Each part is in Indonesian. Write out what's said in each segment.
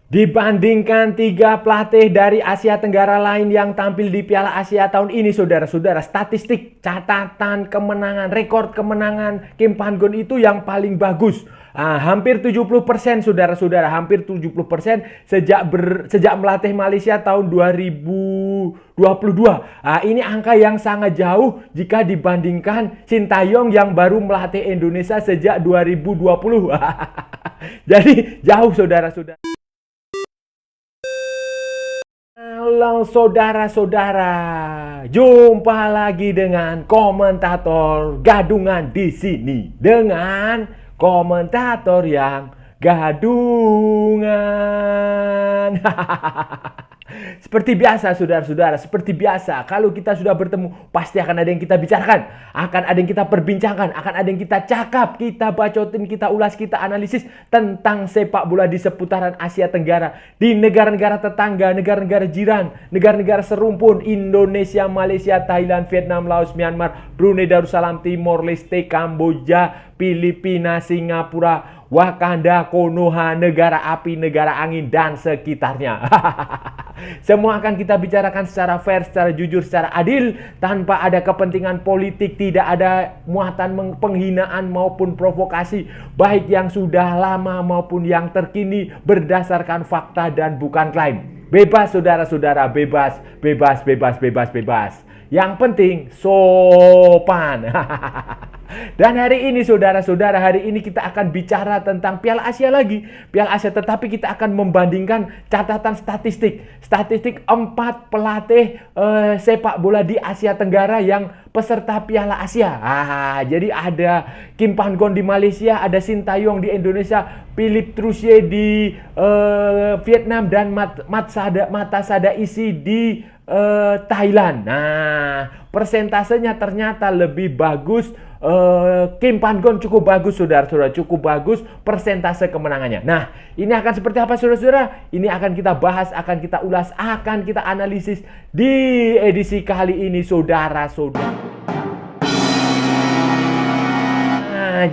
Dibandingkan tiga pelatih dari Asia Tenggara lain yang tampil di Piala Asia tahun ini, saudara-saudara, statistik, catatan kemenangan, rekor kemenangan Kim Pan-gon itu yang paling bagus. Hampir 70%, saudara-saudara, hampir 70% sejak melatih Malaysia tahun 2022. Ini angka yang sangat jauh jika dibandingkan Sintayong yang baru melatih Indonesia sejak 2020. Jadi jauh, saudara-saudara. Halo saudara-saudara, jumpa lagi dengan komentator gadungan di sini dengan komentator yang gadungan. Seperti biasa, saudara-saudara, seperti biasa, kalau kita sudah bertemu, pasti akan ada yang kita bicarakan, akan ada yang kita perbincangkan, akan ada yang kita cakap, kita bacotin, kita ulas, kita analisis tentang sepak bola di seputaran Asia Tenggara, di negara-negara tetangga, negara-negara jiran, negara-negara serumpun, Indonesia, Malaysia, Thailand, Vietnam, Laos, Myanmar, Brunei Darussalam, Timor Leste, Kamboja, Filipina, Singapura, Wakanda, Konoha, negara api, negara angin, dan sekitarnya. Semua akan kita bicarakan secara fair, secara jujur, secara adil, tanpa ada kepentingan politik, tidak ada muatan penghinaan maupun provokasi, baik yang sudah lama maupun yang terkini, berdasarkan fakta dan bukan klaim. Bebas, saudara-saudara, bebas, bebas, bebas, bebas, bebas. Yang penting sopan. Dan hari ini, saudara-saudara, hari ini kita akan bicara tentang Piala Asia lagi. Piala Asia, tetapi kita akan membandingkan catatan statistik. Statistik 4 pelatih sepak bola di Asia Tenggara yang peserta Piala Asia. Jadi ada Kim Pan-gon di Malaysia, ada Sintayong di Indonesia, Philippe Troussier di Vietnam, dan Matasada Isi di Thailand. Persentasenya ternyata lebih bagus. Kim Pan-gon cukup bagus, saudara-saudara, cukup bagus persentase kemenangannya. Nah, ini akan seperti apa, saudara-saudara? Ini akan kita bahas, akan kita ulas, akan kita analisis di edisi kali ini, saudara-saudara.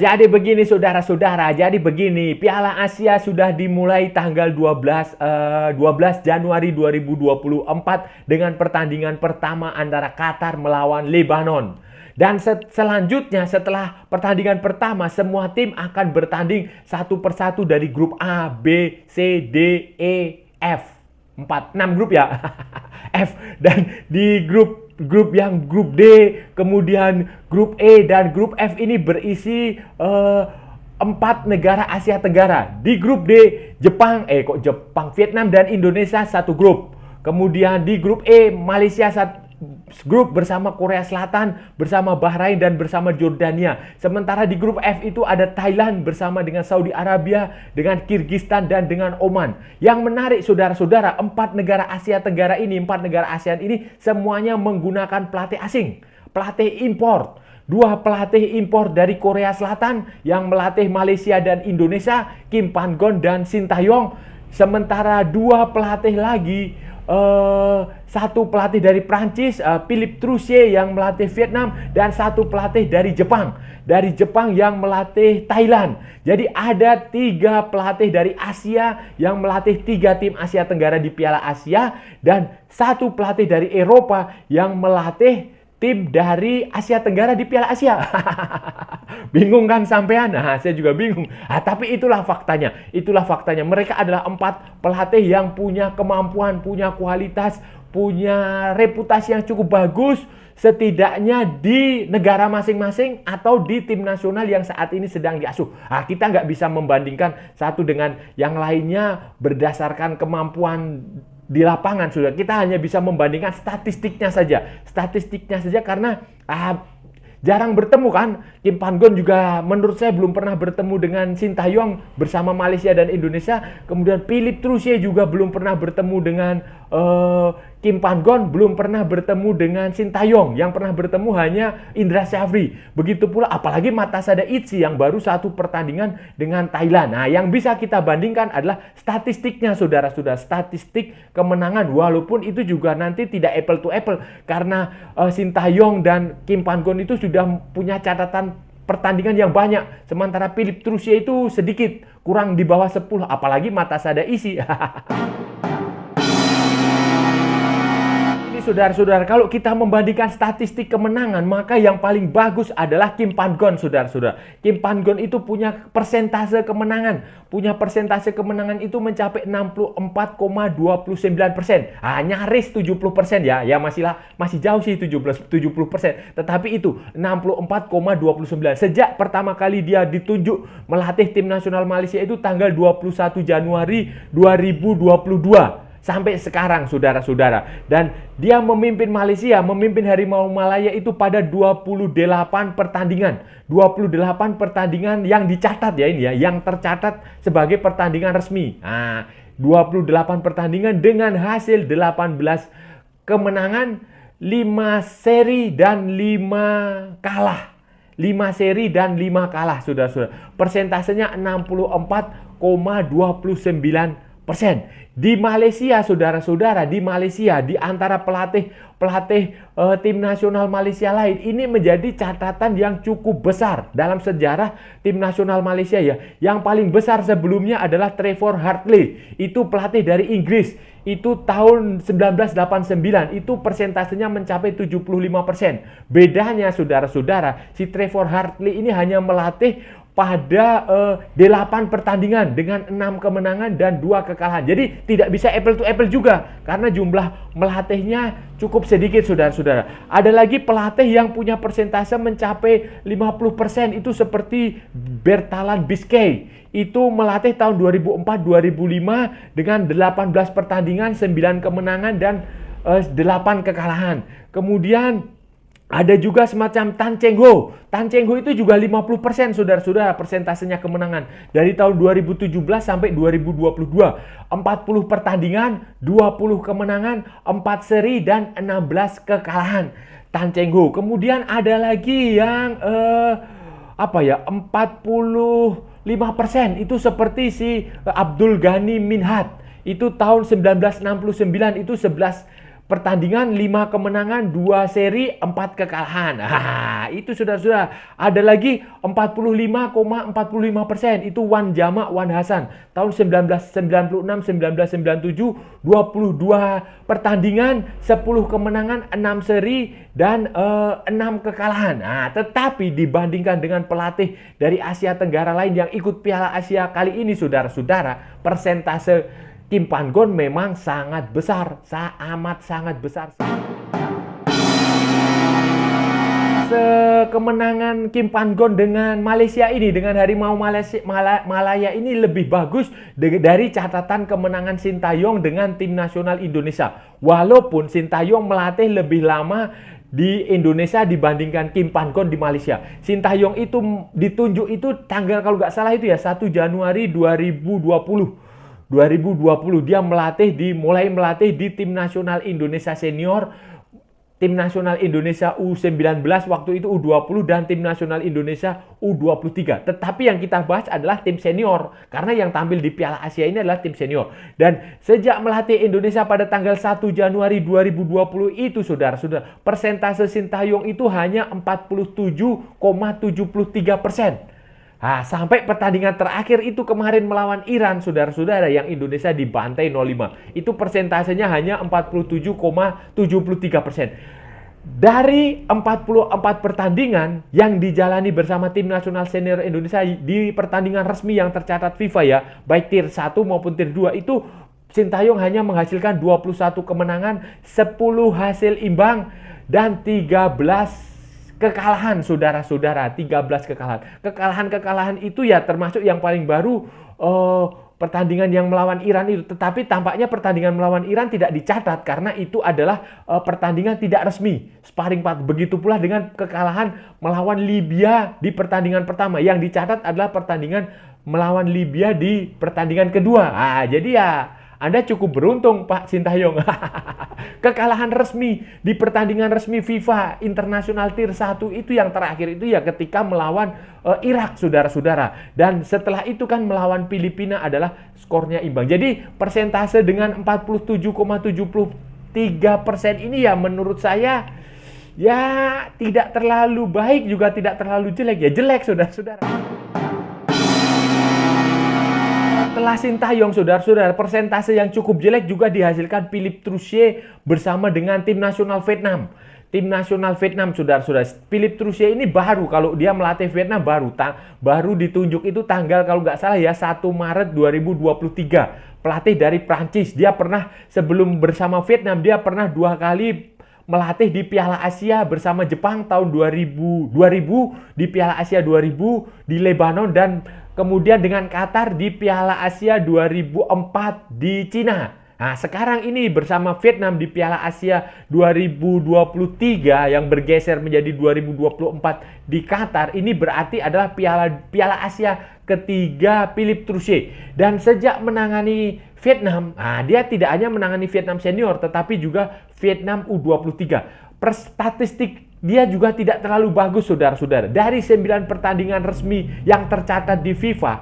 Jadi begini, saudara-saudara, jadi begini, Piala Asia sudah dimulai tanggal 12 Januari 2024 dengan pertandingan pertama antara Qatar melawan Lebanon. Dan selanjutnya setelah pertandingan pertama, semua tim akan bertanding satu persatu dari grup A, B, C, D, E, F. 6 grup ya. F. Dan di grup D, kemudian grup E dan grup F ini berisi 4 negara Asia Tenggara. Di grup D, Vietnam dan Indonesia satu grup. Kemudian di grup E, Malaysia satu grup bersama Korea Selatan, bersama Bahrain, dan bersama Jordania. Sementara di grup F itu ada Thailand bersama dengan Saudi Arabia, dengan Kyrgyzstan, dan dengan Oman. Yang menarik, saudara-saudara, 4 negara Asia Tenggara ini, 4 negara ASEAN ini semuanya menggunakan pelatih asing, pelatih impor. 2 pelatih impor dari Korea Selatan yang melatih Malaysia dan Indonesia, Kim Pan-gon dan Sintayong. Sementara 2 pelatih lagi, satu pelatih dari Prancis, Philippe Troussier yang melatih Vietnam, dan satu pelatih dari Jepang yang melatih Thailand. Jadi ada 3 pelatih dari Asia yang melatih 3 tim Asia Tenggara di Piala Asia, dan satu pelatih dari Eropa yang melatih tim dari Asia Tenggara di Piala Asia. Bingung kan sampean? Saya juga bingung. Tapi itulah faktanya. Itulah faktanya. Mereka adalah 4 pelatih yang punya kemampuan, punya kualitas, punya reputasi yang cukup bagus, setidaknya di negara masing-masing atau di tim nasional yang saat ini sedang diasuh. Kita nggak bisa membandingkan satu dengan yang lainnya berdasarkan kemampuan di lapangan, sudah. Kita hanya bisa membandingkan statistiknya saja karena jarang bertemu kan. Kim Pan-gon juga menurut saya belum pernah bertemu dengan Sintayong bersama Malaysia dan Indonesia. Kemudian Philippe Troussier juga belum pernah bertemu dengan Kim Pan-gon, belum pernah bertemu dengan Sintayong. Yang pernah bertemu hanya Indra Syafri. Begitu pula apalagi Matasada Isi yang baru satu pertandingan dengan Thailand. Yang bisa kita bandingkan adalah statistiknya, saudara-saudara. Statistik kemenangan, walaupun itu juga nanti tidak apple to apple karena Sintayong dan Kim Pan-gon itu sudah punya catatan pertandingan yang banyak, sementara Philipp Trusia itu sedikit, kurang di bawah 10, apalagi Matasada isi. Saudara-saudara, kalau kita membandingkan statistik kemenangan, maka yang paling bagus adalah Kim Pan-gon, saudara-saudara. Kim Pan-gon itu punya persentase kemenangan. Punya persentase kemenangan itu mencapai 64,29%. Nyaris 70% ya. Ya masih jauh sih 70%. Tetapi itu 64,29. Sejak pertama kali dia ditunjuk melatih tim nasional Malaysia itu tanggal 21 Januari 2022. Sampai sekarang, saudara-saudara. Dan dia memimpin Malaysia, memimpin Harimau Malaya itu pada 28 pertandingan. 28 pertandingan yang dicatat ya ini ya, yang tercatat sebagai pertandingan resmi. 28 pertandingan dengan hasil 18 kemenangan, 5 seri dan 5 kalah. 5 seri dan 5 kalah, saudara-saudara. Persentasenya 64,29%. Di Malaysia, saudara-saudara, di Malaysia, di antara pelatih tim nasional Malaysia lain, ini menjadi catatan yang cukup besar dalam sejarah tim nasional Malaysia ya. Yang paling besar sebelumnya adalah Trevor Hartley, itu pelatih dari Inggris. Itu tahun 1989, itu persentasenya mencapai 75%. Bedanya, saudara-saudara, si Trevor Hartley ini hanya melatih pada 8 pertandingan dengan 6 kemenangan dan 2 kekalahan. Jadi tidak bisa apple to apple juga karena jumlah melatihnya cukup sedikit, saudara-saudara. Ada lagi pelatih yang punya persentase mencapai 50%, itu seperti Bertalan Biscay. Itu melatih tahun 2004-2005 dengan 18 pertandingan, 9 kemenangan dan 8 kekalahan. Kemudian ada juga semacam Tan Cheng Ho. Tan Cheng Ho itu juga 50%, saudara-saudara, persentasenya kemenangan. Dari tahun 2017 sampai 2022. 40 pertandingan, 20 kemenangan, 4 seri, dan 16 kekalahan. Tan Cheng Ho. Kemudian ada lagi yang 45%. Itu seperti si Abdul Ghani Minhad. Itu tahun 1969, itu 11 pertandingan, 5 kemenangan, 2 seri, 4 kekalahan. Itu saudara-saudara. Ada lagi 45,45%. Itu Wan Jama' Wan Hasan. Tahun 1996, 1997, 22 pertandingan, 10 kemenangan, 6 seri, dan 6 kekalahan. Tetapi dibandingkan dengan pelatih dari Asia Tenggara lain yang ikut Piala Asia kali ini, saudara-saudara, persentase Kim Pan-gon memang sangat besar, amat sangat besar. Kemenangan Kim Pan-gon dengan Malaysia ini, dengan Harimau Malaya ini lebih bagus dari catatan kemenangan Sintayong dengan tim nasional Indonesia. Walaupun Sintayong melatih lebih lama di Indonesia dibandingkan Kim Pan-gon di Malaysia. Sintayong itu ditunjuk itu tanggal, kalau nggak salah itu ya, 1 Januari 2020 dia mulai melatih di tim nasional Indonesia senior, tim nasional Indonesia U19 waktu itu U20, dan tim nasional Indonesia U23. Tetapi yang kita bahas adalah tim senior karena yang tampil di Piala Asia ini adalah tim senior. Dan sejak melatih Indonesia pada tanggal 1 Januari 2020 itu, saudara-saudara, persentase Sintayong itu hanya 47,73%. Sampai pertandingan terakhir itu kemarin melawan Iran, saudara-saudara, yang Indonesia dibantai 0-5. Itu persentasenya hanya 47,73%. Dari 44 pertandingan yang dijalani bersama tim nasional senior Indonesia di pertandingan resmi yang tercatat FIFA ya, baik tier 1 maupun tier 2, itu Sintayong hanya menghasilkan 21 kemenangan, 10 hasil imbang, dan 13 kekalahan, saudara-saudara. 13 kekalahan. Kekalahan itu ya termasuk yang paling baru pertandingan yang melawan Iran itu. Tetapi tampaknya pertandingan melawan Iran tidak dicatat karena itu adalah pertandingan tidak resmi, sparring partner. Begitu pula dengan kekalahan melawan Libya di pertandingan pertama. Yang dicatat adalah pertandingan melawan Libya di pertandingan kedua. Jadi ya Anda cukup beruntung, Pak Sintayong. Kekalahan resmi di pertandingan resmi FIFA Internasional Tier 1 itu yang terakhir itu ya ketika melawan Irak, saudara-saudara. Dan setelah itu kan melawan Filipina adalah skornya imbang. Jadi persentase dengan 47,73% ini ya menurut saya ya tidak terlalu baik juga tidak terlalu jelek, ya jelek saudara-saudara. Setelah Sintayong, saudara-saudara, persentase yang cukup jelek juga dihasilkan Philippe Troussier bersama dengan tim nasional Vietnam. Tim nasional Vietnam, saudara-saudara. Philippe Troussier ini baru, kalau dia melatih Vietnam baru ditunjuk itu tanggal kalau nggak salah ya 1 Maret 2023. Pelatih dari Prancis. Dia pernah sebelum bersama Vietnam, dia pernah 2 kali melatih di Piala Asia bersama Jepang tahun 2000 di Piala Asia 2000 di Lebanon, dan kemudian dengan Qatar di Piala Asia 2004 di Cina. Nah, sekarang ini bersama Vietnam di Piala Asia 2023 yang bergeser menjadi 2024 di Qatar. Ini berarti adalah Piala Asia ketiga Philippe Troussier. Dan sejak menangani Vietnam, dia tidak hanya menangani Vietnam senior tetapi juga Vietnam U23. Per statistik dia juga tidak terlalu bagus, saudara-saudara. Dari 9 pertandingan resmi yang tercatat di FIFA,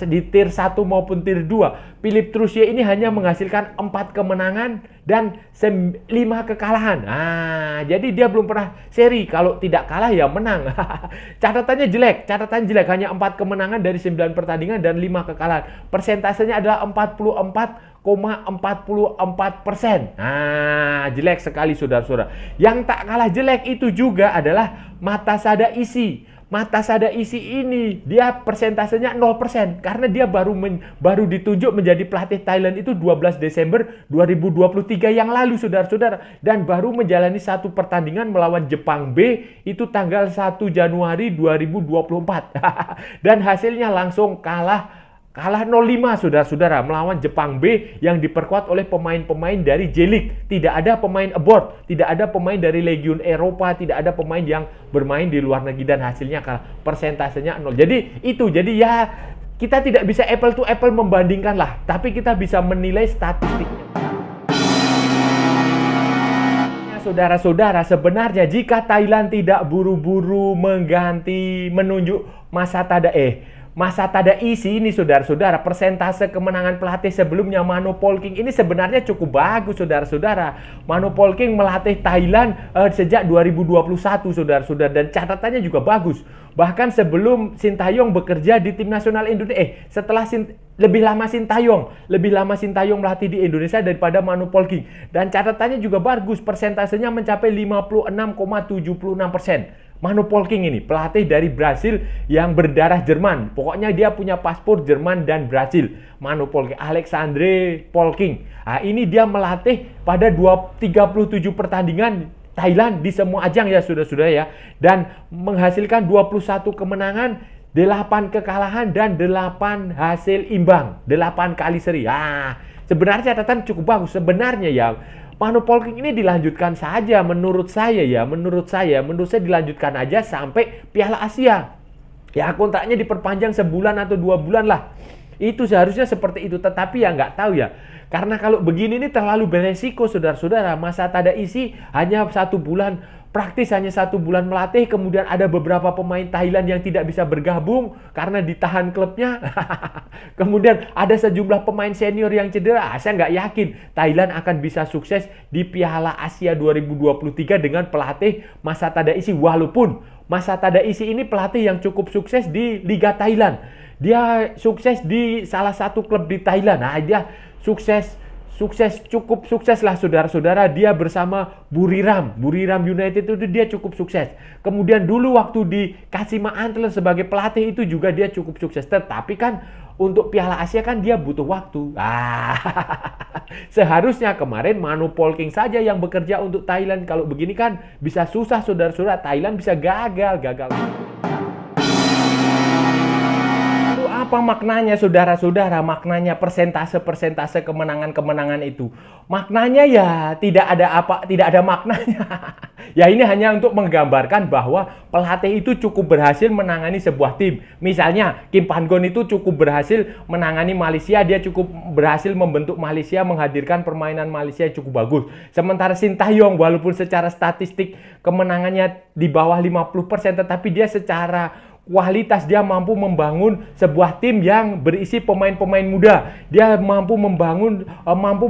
di tier 1 maupun tier 2, Philippe Troussier ini hanya menghasilkan 4 kemenangan dan 5 kekalahan. Jadi dia belum pernah seri. Kalau tidak kalah ya menang. Catatannya jelek, hanya 4 kemenangan dari 9 pertandingan dan 5 kekalahan. Persentasenya adalah 44,44%. Jelek sekali, saudara-saudara. Yang tak kalah jelek itu juga adalah Matasada Isi. Matasada Isi ini dia persentasenya 0% karena dia baru ditunjuk menjadi pelatih Thailand itu 12 Desember 2023 yang lalu, saudara-saudara, dan baru menjalani 1 pertandingan melawan Jepang B itu tanggal 1 Januari 2024. Dan hasilnya langsung kalah 0-5, saudara-saudara, melawan Jepang B yang diperkuat oleh pemain-pemain dari J-League. Tidak ada pemain abroad, tidak ada pemain dari Legion Eropa, tidak ada pemain yang bermain di luar negeri, dan hasilnya kalah. Persentasenya 0. Jadi ya kita tidak bisa apple to apple membandingkan lah, tapi kita bisa menilai statistiknya. Saudara-saudara, sebenarnya jika Thailand tidak buru-buru menunjuk Masatada Isi ini, saudara-saudara, persentase kemenangan pelatih sebelumnya Mano Polking ini sebenarnya cukup bagus, saudara-saudara. Mano Polking melatih Thailand sejak 2021, saudara-saudara, dan catatannya juga bagus. Bahkan sebelum Sintayong bekerja di tim nasional Indonesia, lebih lama Sintayong melatih di Indonesia daripada Mano Polking. Dan catatannya juga bagus, persentasenya mencapai 56,76%. Mano Polking ini pelatih dari Brasil yang berdarah Jerman. Pokoknya dia punya paspor Jerman dan Brasil. Mano Polking, Alexandre Polking. Ini dia melatih pada 37 pertandingan Thailand di semua ajang ya, saudara-saudara ya. Dan menghasilkan 21 kemenangan, 8 kekalahan, dan 8 hasil imbang. 8 kali seri. Sebenarnya catatan cukup bagus. Sebenarnya ya, Mano Polking ini dilanjutkan saja menurut saya dilanjutkan aja sampai Piala Asia. Ya, kontraknya diperpanjang sebulan atau 2 bulan lah. Itu seharusnya seperti itu, tetapi ya nggak tahu ya. Karena kalau begini ini terlalu beresiko, saudara-saudara. Masatada Isi hanya 1 bulan, praktis hanya 1 bulan melatih, kemudian ada beberapa pemain Thailand yang tidak bisa bergabung karena ditahan klubnya. Kemudian ada sejumlah pemain senior yang cedera. Saya nggak yakin Thailand akan bisa sukses di Piala Asia 2023 dengan pelatih Masatada Isi. Walaupun Masatada Isi ini pelatih yang cukup sukses di Liga Thailand. Dia sukses di salah satu klub di Thailand. Dia cukup sukses lah, saudara-saudara. Dia bersama Buriram United itu dia cukup sukses. Kemudian dulu waktu di Kashima Antlers sebagai pelatih itu juga dia cukup sukses. Tetapi kan untuk Piala Asia kan dia butuh waktu. Seharusnya kemarin Mano Polking saja yang bekerja untuk Thailand. Kalau begini kan bisa susah, saudara-saudara. Thailand bisa gagal. Apa maknanya, saudara-saudara? Maknanya persentase kemenangan itu. Maknanya ya tidak ada maknanya. Ya ini hanya untuk menggambarkan bahwa pelatih itu cukup berhasil menangani sebuah tim. Misalnya Kim Pan-gon itu cukup berhasil menangani Malaysia, dia cukup berhasil membentuk Malaysia, menghadirkan permainan Malaysia cukup bagus. Sementara Sintayong walaupun secara statistik kemenangannya di bawah 50%, tetapi dia secara kualitas dia mampu membangun sebuah tim yang berisi pemain-pemain muda. Dia mampu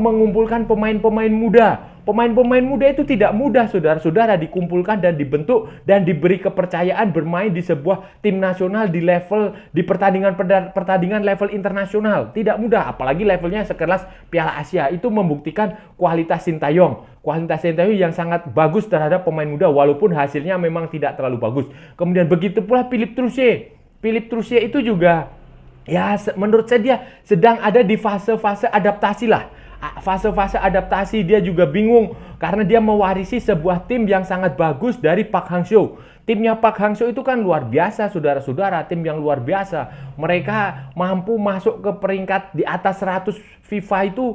mengumpulkan pemain-pemain muda. Pemain-pemain muda itu tidak mudah, saudara-saudara, dikumpulkan dan dibentuk dan diberi kepercayaan bermain di sebuah tim nasional di pertandingan level internasional. Tidak mudah, apalagi levelnya sekelas Piala Asia. Itu membuktikan kualitas Sintayong. Kualitas Sintayong yang sangat bagus terhadap pemain muda walaupun hasilnya memang tidak terlalu bagus. Kemudian begitu pula Philippe Troussier. Philippe Troussier itu juga ya menurut saya dia sedang ada di fase-fase adaptasi lah. Fase-fase adaptasi dia juga bingung karena dia mewarisi sebuah tim yang sangat bagus dari Park Hang-seo. Timnya Park Hang-seo itu kan luar biasa, saudara-saudara, tim yang luar biasa. Mereka mampu masuk ke peringkat di atas 100 FIFA itu.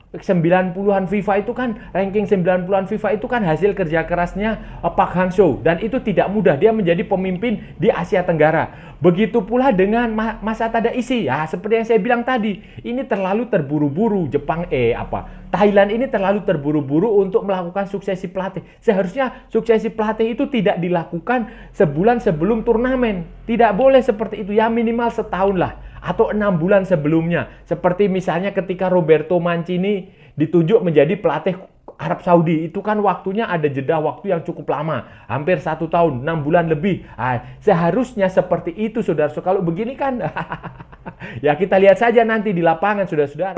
90-an FIFA itu kan, ranking 90-an FIFA itu kan hasil kerja kerasnya Park Hang-seo, dan itu tidak mudah, dia menjadi pemimpin di Asia Tenggara. Begitu pula dengan Masa Tadaisi. Ya, seperti yang saya bilang tadi, ini terlalu terburu-buru. Thailand ini terlalu terburu-buru untuk melakukan suksesi pelatih. Seharusnya suksesi pelatih itu tidak dilakukan sebulan sebelum turnamen. Tidak boleh seperti itu, ya minimal setahun lah, atau 6 bulan sebelumnya. Seperti misalnya ketika Roberto Mancini ditunjuk menjadi pelatih Arab Saudi, itu kan waktunya ada jeda waktu yang cukup lama, hampir 1 tahun, 6 bulan lebih. Seharusnya seperti itu, saudara. So, kalau begini kan ya kita lihat saja nanti di lapangan, saudara-saudara.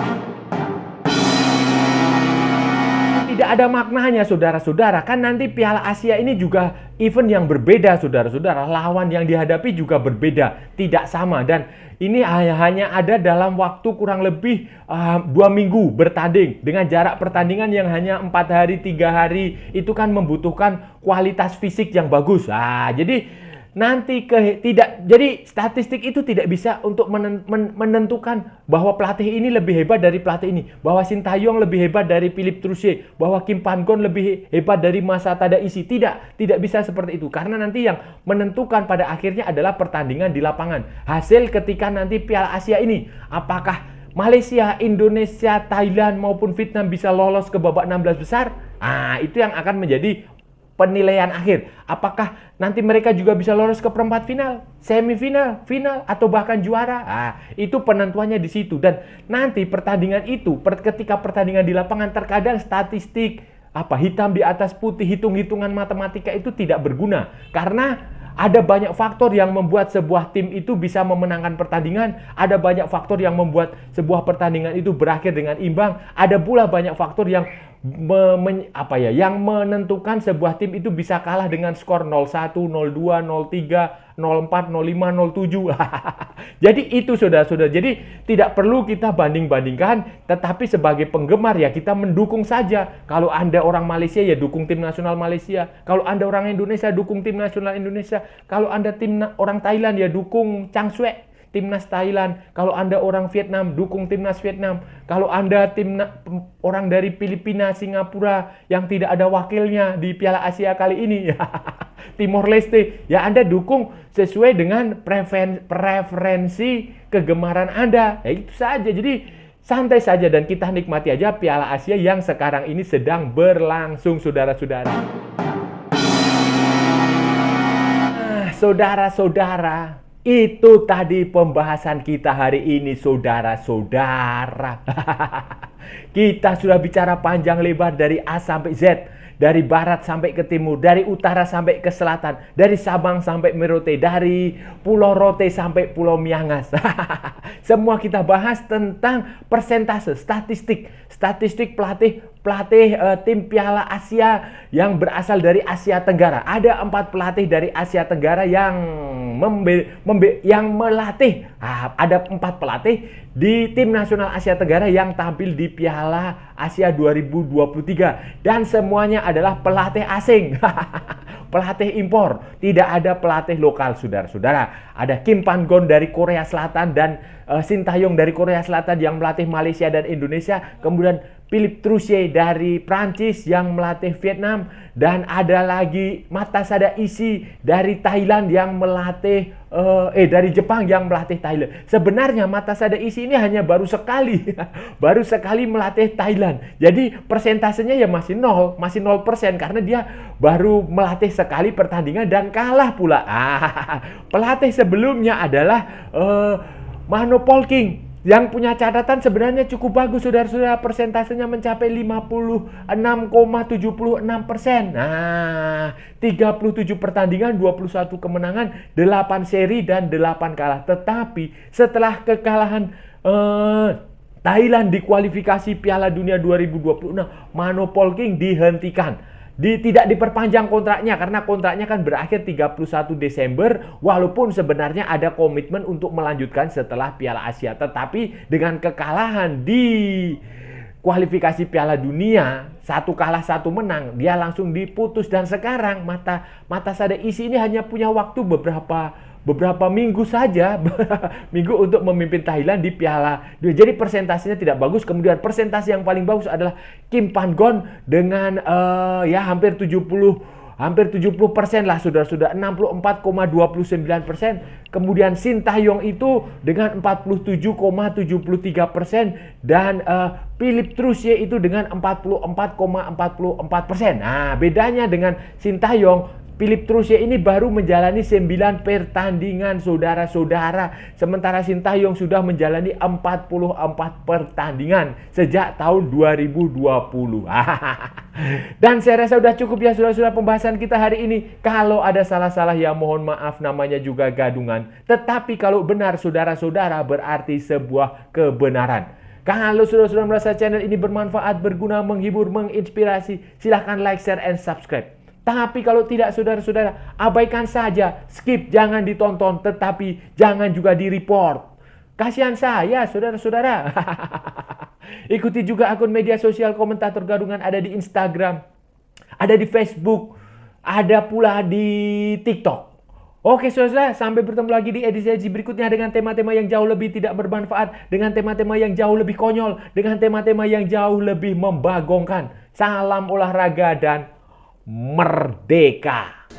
Tidak ada maknanya, saudara-saudara. Kan nanti Piala Asia ini juga event yang berbeda, saudara-saudara. Lawan yang dihadapi juga berbeda, tidak sama. Dan ini hanya ada dalam waktu kurang lebih 2 minggu bertanding. Dengan jarak pertandingan yang hanya 4 hari, 3 hari. Itu kan membutuhkan kualitas fisik yang bagus. Jadi jadi statistik itu tidak bisa untuk menentukan bahwa pelatih ini lebih hebat dari pelatih ini, bahwa Sintayong lebih hebat dari Philippe Troussier, bahwa Kim Pan-gon lebih hebat dari Masa Tadaisi. Tidak bisa seperti itu, karena nanti yang menentukan pada akhirnya adalah pertandingan di lapangan. Hasil ketika nanti Piala Asia ini, apakah Malaysia, Indonesia, Thailand maupun Vietnam bisa lolos ke babak 16 besar? Itu yang akan menjadi penilaian akhir. Apakah nanti mereka juga bisa lolos ke perempat final, semifinal, final, atau bahkan juara? Itu penentuannya di situ. Dan nanti pertandingan itu, ketika pertandingan di lapangan, terkadang statistik hitam di atas putih, hitung-hitungan matematika itu tidak berguna. Karena ada banyak faktor yang membuat sebuah tim itu bisa memenangkan pertandingan. Ada banyak faktor yang membuat sebuah pertandingan itu berakhir dengan imbang. Ada pula banyak faktor yang yang menentukan sebuah tim itu bisa kalah dengan skor 0-1, 0-2, 0-3, 0-4, 0-5, 0-7. Jadi itu, saudara-saudara. Jadi tidak perlu kita banding-bandingkan, tetapi sebagai penggemar ya kita mendukung saja. Kalau Anda orang Malaysia ya dukung tim nasional Malaysia. Kalau Anda orang Indonesia dukung tim nasional Indonesia. Kalau Anda orang Thailand ya dukung Chang Sue, timnas Thailand. Kalau Anda orang Vietnam, dukung timnas Vietnam. Kalau Anda orang dari Filipina, Singapura yang tidak ada wakilnya di Piala Asia kali ini, Timor Leste, ya Anda dukung sesuai dengan preferensi kegemaran Anda. Ya itu saja. Jadi santai saja dan kita nikmati aja Piala Asia yang sekarang ini sedang berlangsung, saudara-saudara. Saudara-saudara, itu tadi pembahasan kita hari ini, saudara-saudara. Kita sudah bicara panjang lebar dari A sampai Z, dari barat sampai ke timur, dari utara sampai ke selatan, dari Sabang sampai Merauke, dari Pulau Rote sampai Pulau Miangas. Semua kita bahas tentang persentase, statistik pelatih tim Piala Asia yang berasal dari Asia Tenggara. Ada 4 pelatih dari Asia Tenggara yang melatih. Ada 4 pelatih di tim nasional Asia Tenggara yang tampil di Piala Asia 2023 dan semuanya adalah pelatih asing. Pelatih impor, tidak ada pelatih lokal, saudara-saudara. Ada Kim Pan-gon dari Korea Selatan dan Sintayong dari Korea Selatan yang melatih Malaysia dan Indonesia. Kemudian Philippe Troussier dari Prancis yang melatih Vietnam. Dan ada lagi Mata Tadaisi dari Thailand yang melatih dari Jepang yang melatih Thailand. Sebenarnya Mata Tadaisi ini hanya baru sekali melatih Thailand. Jadi persentasenya ya masih 0% karena dia baru melatih sekali pertandingan dan kalah pula. Pelatih sebelumnya adalah Mano Polking Yang punya catatan sebenarnya cukup bagus, saudara-saudara. Persentasenya mencapai 56,76%. Nah, 37 pertandingan, 21 kemenangan, 8 seri, dan 8 kalah. Tetapi setelah kekalahan Thailand di kualifikasi Piala Dunia 2026, Mano Polking dihentikan. Tidak diperpanjang kontraknya karena kontraknya kan berakhir 31 Desember, walaupun sebenarnya ada komitmen untuk melanjutkan setelah Piala Asia. Tetapi dengan kekalahan di kualifikasi Piala Dunia, 1 kalah 1 menang, dia langsung diputus. Dan sekarang Mata Sadaisi ini hanya punya waktu beberapa minggu saja minggu untuk memimpin Thailand di Piala Dunia. Jadi persentasenya tidak bagus. Kemudian persentase yang paling bagus adalah Kim Pan-gon dengan hampir 70% lah, saudara-saudara, 64,29%. Kemudian Shin Tae-yong itu dengan 47,73%, dan Philipp Trussier itu dengan 44,44%. Nah, bedanya dengan Shin Tae-yong, Philipp Trussier ini baru menjalani 9 pertandingan, saudara-saudara. Sementara Shin Tae-yong sudah menjalani 44 pertandingan sejak tahun 2020. Dan saya rasa sudah cukup ya, saudara-saudara, pembahasan kita hari ini. Kalau ada salah-salah ya mohon maaf, namanya juga gadungan. Tetapi kalau benar, saudara-saudara, berarti sebuah kebenaran. Kalau saudara-saudara merasa channel ini bermanfaat, berguna, menghibur, menginspirasi, silahkan like, share, and subscribe. Tapi kalau tidak, saudara-saudara, abaikan saja, skip, jangan ditonton, tetapi jangan juga di-report. Kasihan saya, saudara-saudara. Ikuti juga akun media sosial Komentator Gadungan, ada di Instagram, ada di Facebook, ada pula di TikTok. Oke, saudara, sampai bertemu lagi di edisi berikutnya dengan tema-tema yang jauh lebih tidak bermanfaat, dengan tema-tema yang jauh lebih konyol, dengan tema-tema yang jauh lebih membagongkan. Salam olahraga dan merdeka.